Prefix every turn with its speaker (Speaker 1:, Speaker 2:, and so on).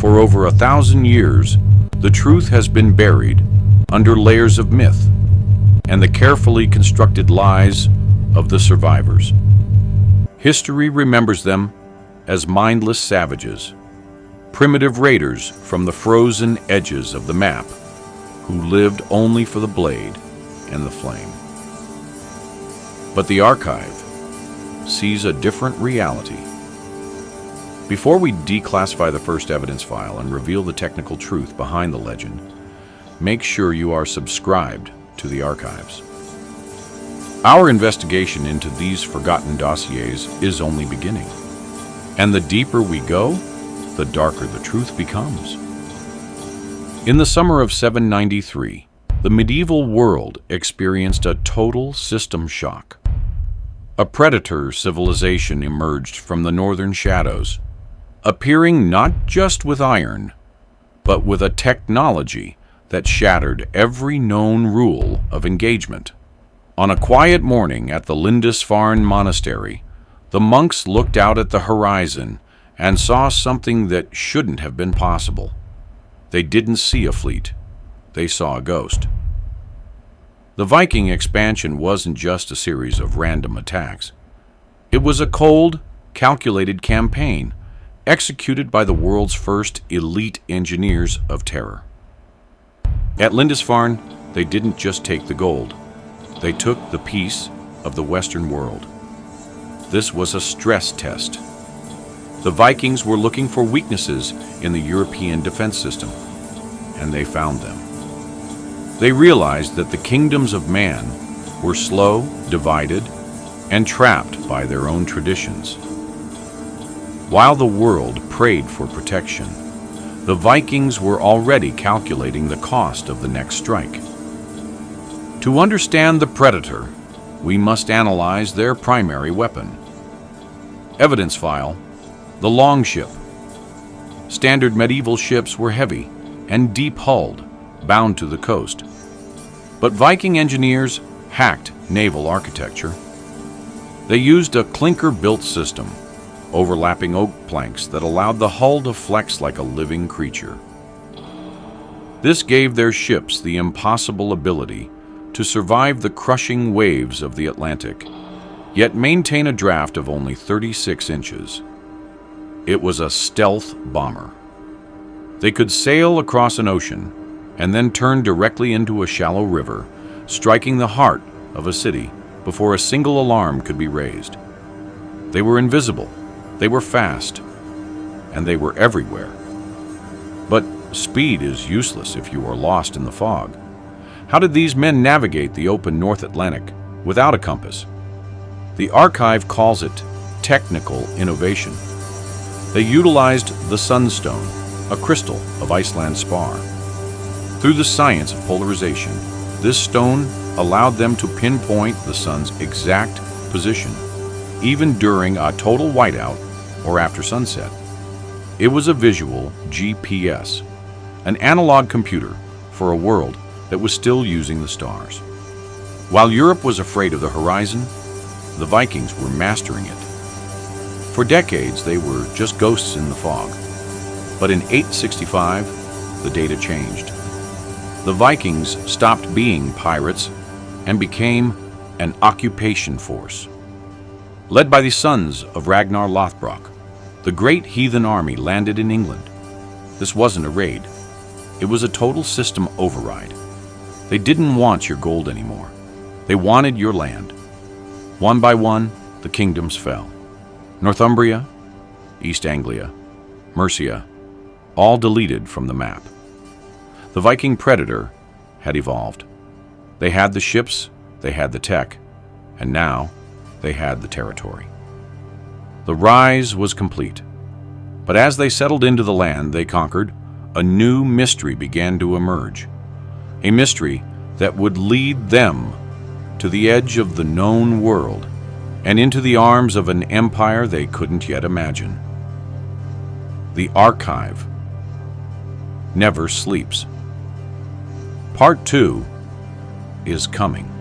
Speaker 1: For over 1,000 years, the truth has been buried under layers of myth and the carefully constructed lies of the survivors. History remembers them as mindless savages, primitive raiders from the frozen edges of the map who lived only for the blade and the flame. But the archive sees a different reality. Before we declassify the first evidence file and reveal the technical truth behind the legend, make sure you are subscribed to the archives. Our investigation into these forgotten dossiers is only beginning, and the deeper we go, the darker the truth becomes. In the summer of 793, the medieval world experienced a total system shock. A predator civilization emerged from the northern shadows, appearing not just with iron, but with a technology that shattered every known rule of engagement. On a quiet morning at the Lindisfarne monastery, the monks looked out at the horizon and saw something that shouldn't have been possible. They didn't see a fleet. They saw a ghost. The Viking expansion wasn't just a series of random attacks. It was a cold, calculated campaign executed by the world's first elite engineers of terror. At Lindisfarne, they didn't just take the gold. They took the peace of the Western world. This was a stress test. The Vikings were looking for weaknesses in the European defense system, and they found them. They realized that the kingdoms of man were slow, divided, and trapped by their own traditions. While the world prayed for protection, the Vikings were already calculating the cost of the next strike. To understand the predator, we must analyze their primary weapon. Evidence file: the Longship. Standard medieval ships were heavy and deep-hulled, bound to the coast. But Viking engineers hacked naval architecture. They used a clinker-built system, overlapping oak planks that allowed the hull to flex like a living creature. This gave their ships the impossible ability to survive the crushing waves of the Atlantic, yet maintain a draft of only 36 inches. It was a stealth bomber. They could sail across an ocean and then turn directly into a shallow river, striking the heart of a city before a single alarm could be raised. They were invisible, they were fast, and they were everywhere. But speed is useless if you are lost in the fog. How did these men navigate the open North Atlantic without a compass? The archive calls it technical innovation. They utilized the Sunstone, a crystal of Iceland's spar. Through the science of polarization, this stone allowed them to pinpoint the sun's exact position, even during a total whiteout or after sunset. It was a visual GPS, an analog computer for a world that was still using the stars. While Europe was afraid of the horizon, the Vikings were mastering it. For decades, they were just ghosts in the fog. But in 865, the data changed. The Vikings stopped being pirates and became an occupation force. Led by the sons of Ragnar Lothbrok, the great heathen army landed in England. This wasn't a raid. It was a total system override. They didn't want your gold anymore. They wanted your land. One by one, the kingdoms fell. Northumbria, East Anglia, Mercia, all deleted from the map. The Viking predator had evolved. They had the ships, they had the tech, and now they had the territory. The rise was complete. But as they settled into the land they conquered, a new mystery began to emerge. A mystery that would lead them to the edge of the known world and into the arms of an empire they couldn't yet imagine. The archive never sleeps. Part 2 is coming.